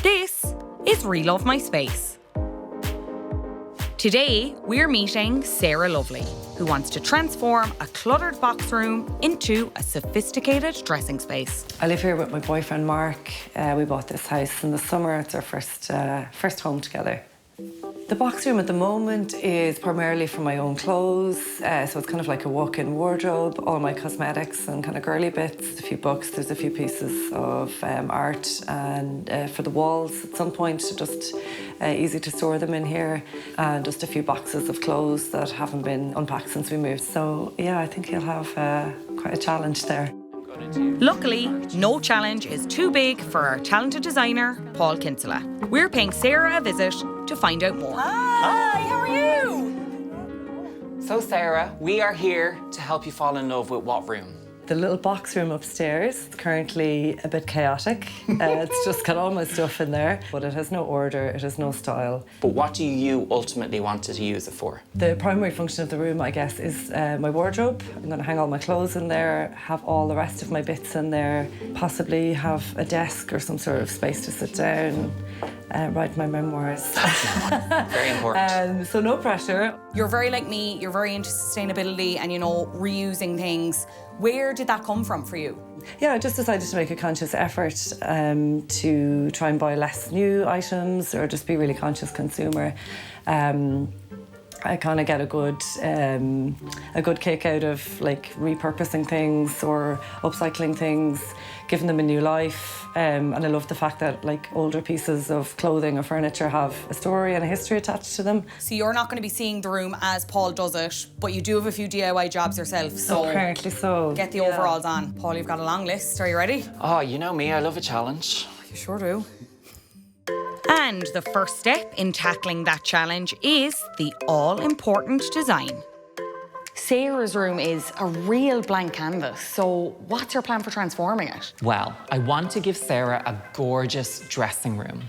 This is Relove My Space. Today, we're meeting Sarah Lovely, who wants to transform a cluttered box room into a sophisticated dressing space. I live here with my boyfriend Mark. We bought this house in the summer. It's our first home together. The box room at the moment is primarily for my own clothes, so it's kind of like a walk-in wardrobe, all my cosmetics and kind of girly bits, a few books, there's a few pieces of art, and for the walls at some point, just easy to store them in here, and just a few boxes of clothes that haven't been unpacked since we moved. So yeah, I think you'll have quite a challenge there. Luckily, no challenge is too big for our talented designer, Paul Kinsella. We're paying Sarah a visit to find out more. Hi, how are you? So Sarah, we are here to help you fall in love with what room? The little box room upstairs is currently a bit chaotic. It's just got all my stuff in there, but it has no order, it has no style. But what do you ultimately want to use it for? The primary function of the room, I guess, is my wardrobe. I'm going to hang all my clothes in there, have all the rest of my bits in there, possibly have a desk or some sort of space to sit down, write my memoirs. Very important. So no pressure. You're very like me, you're very into sustainability and, reusing things. Where did that come from for you? Yeah, I just decided to make a conscious effort to try and buy less new items or just be a really conscious consumer. I kind of get a good kick out of like repurposing things or upcycling things, giving them a new life. And I love the fact that like older pieces of clothing or furniture have a story and a history attached to them. So you're not going to be seeing the room as Paul does it, but you do have a few DIY jobs yourself, so apparently so. Get the overalls on. Paul, you've got a long list. Are you ready? Oh, you know me, I love a challenge. You sure do. And the first step in tackling that challenge is the all-important design. Sarah's room is a real blank canvas, so what's your plan for transforming it? Well, I want to give Sarah a gorgeous dressing room.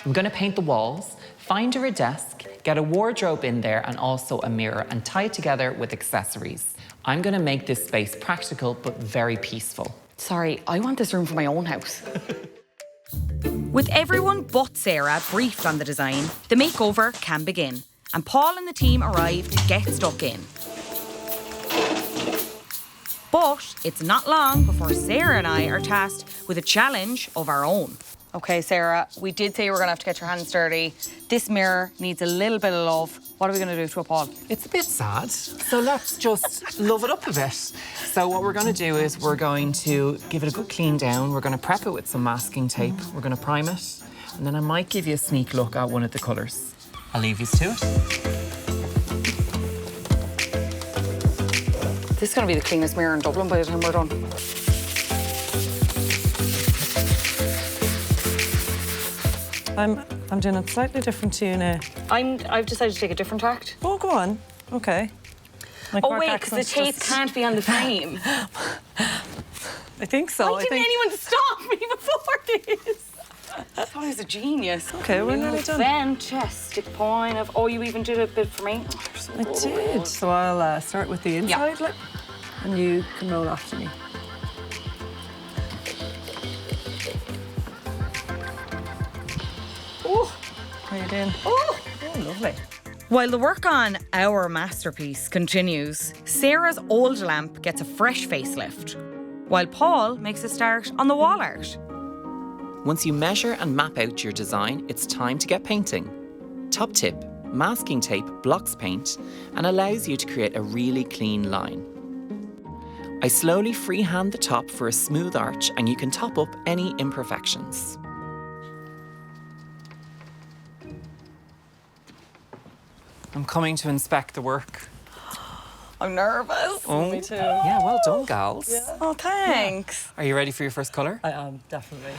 I'm going to paint the walls, find her a desk, get a wardrobe in there and also a mirror and tie it together with accessories. I'm going to make this space practical but very peaceful. Sorry, I want this room for my own house. With everyone but Sarah briefed on the design, the makeover can begin, and Paul and the team arrive to get stuck in. But it's not long before Sarah and I are tasked with a challenge of our own. Okay, Sarah, we did say you were going to have to get your hands dirty. This mirror needs a little bit of love. What are we going to do to it, Paul? It's a bit sad, so let's just love it up a bit. So what we're going to do is we're going to give it a good clean down. We're going to prep it with some masking tape. We're going to prime it, and then I might give you a sneak look at one of the colours. I'll leave you to it. This is going to be the cleanest mirror in Dublin by the time we're done. I'm doing it slightly different to you now. I've decided to take a different tact. Oh, go on. Okay. Oh, wait, because the tape can't be on the frame. I think so. Why didn't anyone stop me before this? I thought I was a genius. Okay, we're nearly done. Fantastic point of... Oh, you even did a bit for me. Oh, so I did. So I'll start with the inside lip, and you can roll after me. Oh, How are you doing? oh, Lovely. While the work on our masterpiece continues, Sarah's old lamp gets a fresh facelift, while Paul makes a start on the wall art. Once you measure and map out your design, it's time to get painting. Top tip, masking tape blocks paint and allows you to create a really clean line. I slowly freehand the top for a smooth arch and you can top up any imperfections. I'm coming to inspect the work. I'm nervous. Oh, Me too. Yeah, well done, gals. Yeah. Oh, thanks. Are you ready for your first colour? I am, definitely.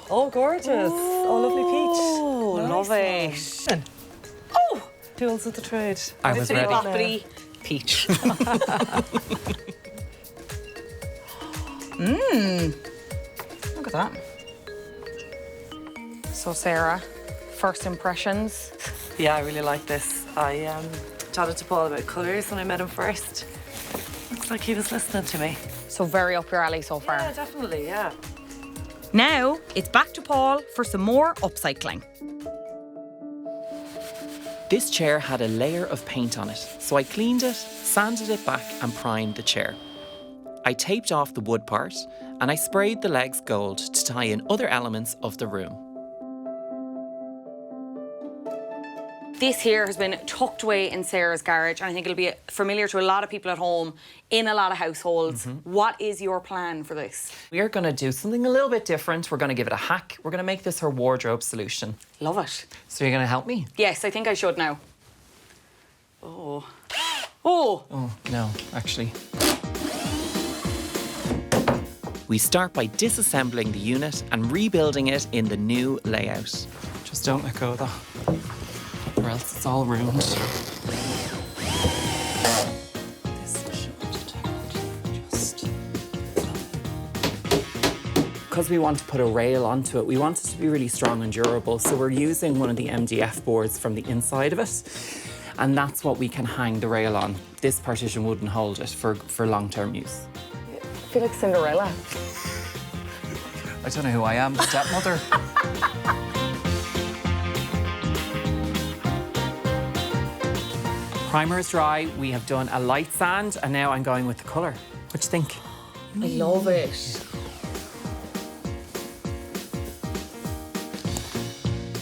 Oh, gorgeous. Oh, lovely peach. Oh, love Nice it. one. Oh, Tools of the trade. I was ready. Boppity. Peach. Look at that. So, Sarah, first impressions? Yeah, I really like this. I chatted to Paul about colours when I met him first. Looks like he was listening to me. So very up your alley so far. Yeah, definitely, yeah. Now, it's back to Paul for some more upcycling. This chair had a layer of paint on it, so I cleaned it, sanded it back and primed the chair. I taped off the wood part and I sprayed the legs gold to tie in other elements of the room. This here has been tucked away in Sarah's garage, and I think it'll be familiar to a lot of people at home, in a lot of households. What is your plan for this? We are going to do something a little bit different. We're going to give it a hack. We're going to make this her wardrobe solution. Love it. So you're going to help me? Yes, I think I should now. Oh, no, actually. We start by disassembling the unit and rebuilding it in the new layout. Just don't let go of that, or else it's all ruined. Because we want to put a rail onto it, we want it to be really strong and durable, so we're using one of the MDF boards from the inside of it, and that's what we can hang the rail on. This partition wouldn't hold it for long-term use. I feel like Cinderella. I don't know who I am, the stepmother. Primer is dry, we have done a light sand, and now I'm going with the colour. What do you think? I love it.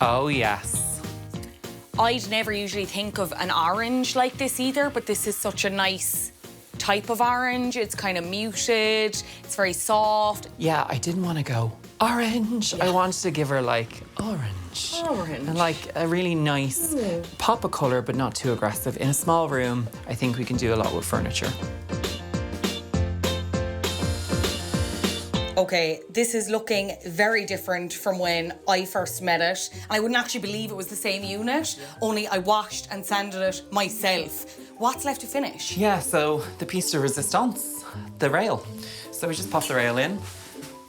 Oh, yes. I'd never usually think of an orange like this either, but this is such a nice type of orange. It's kind of muted, it's very soft. Yeah, I didn't want to go orange. I wanted to give her like orange. Orange. And like a really nice pop of colour, but not too aggressive. In a small room, I think we can do a lot with furniture. Okay, this is looking very different from when I first met it. I wouldn't actually believe it was the same unit, only I washed and sanded it myself. What's left to finish? Yeah, so the piece de resistance, the rail. So we just pop the rail in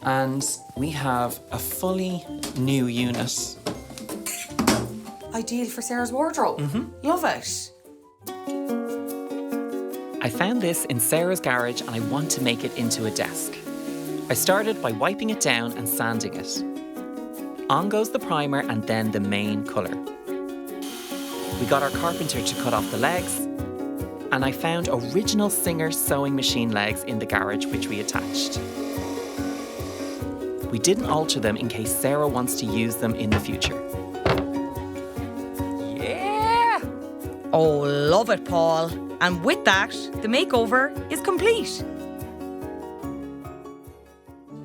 and we have a fully new unit. Ideal for Sarah's wardrobe. Love it. I found this in Sarah's garage and I want to make it into a desk. I started by wiping it down and sanding it. On goes the primer and then the main colour. We got our carpenter to cut off the legs, and I found original Singer sewing machine legs in the garage which we attached. We didn't alter them in case Sarah wants to use them in the future. Yeah! Oh, love it, Paul. And with that, the makeover is complete.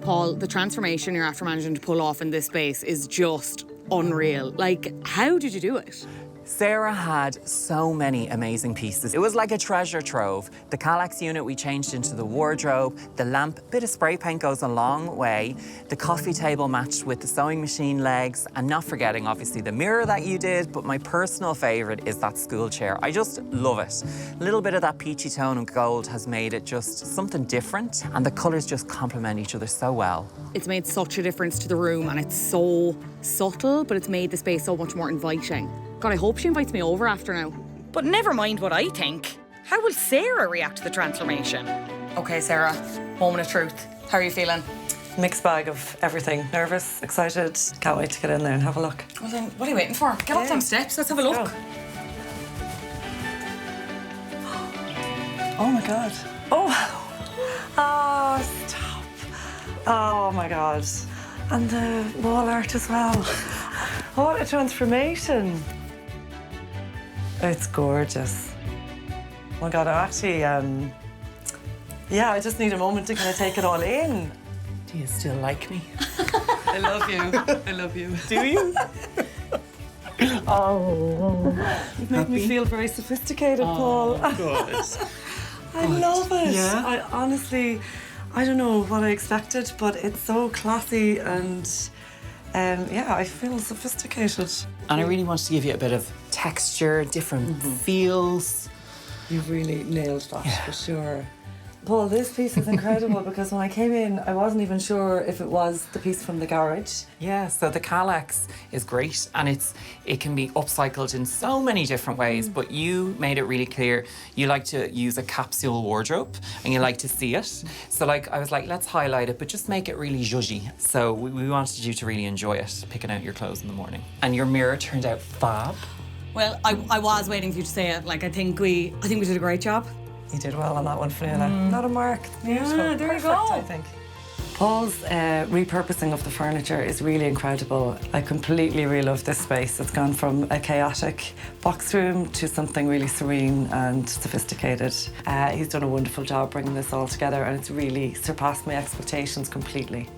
Paul, the transformation you're after managing to pull off in this space is just unreal. Like, how did you do it? Sarah had so many amazing pieces. It was like a treasure trove. The Kallax unit we changed into the wardrobe, the lamp, bit of spray paint goes a long way. The coffee table matched with the sewing machine legs, and not forgetting obviously the mirror that you did, but my personal favorite is that school chair. I just love it. A little bit of that peachy tone of gold has made it just something different, and the colors just complement each other so well. It's made such a difference to the room, and it's so subtle, but it's made the space so much more inviting. God, I hope she invites me over after now. But never mind what I think. How will Sarah react to the transformation? Okay, Sarah, moment of truth. How are you feeling? Mixed bag of everything. Nervous, excited, can't wait to get in there and have a look. Well then, what are you waiting for? Get up them steps, let's have a look. Go. Oh my God. Oh, stop. Oh my God. And the wall art as well. What a transformation. It's gorgeous. Oh my God, I actually, yeah, I just need a moment to kind of take it all in. Do you still like me? I love you. I love you. Do you? Oh, you make me feel very sophisticated, Paul. Good. I love it. Yeah? I honestly, I don't know what I expected, but it's so classy and yeah, I feel sophisticated. And I really wanted to give you a bit of texture, different feels. You've really nailed that for sure. Paul, this piece is incredible because when I came in, I wasn't even sure if it was the piece from the garage. Yeah, so the Calex is great and it can be upcycled in so many different ways, but you made it really clear you like to use a capsule wardrobe and you like to see it. So like I was like, let's highlight it, but just make it really zhuzhy. So we wanted you to really enjoy it, picking out your clothes in the morning. And your mirror turned out fab. Well, I was waiting for you to say it. Like, I think we did a great job. You did well on that one, Fionnuala. Not a mark. Beautiful. Yeah, there you go. I think. Paul's repurposing of the furniture is really incredible. I completely relove this space. It's gone from a chaotic box room to something really serene and sophisticated. He's done a wonderful job bringing this all together and it's really surpassed my expectations completely.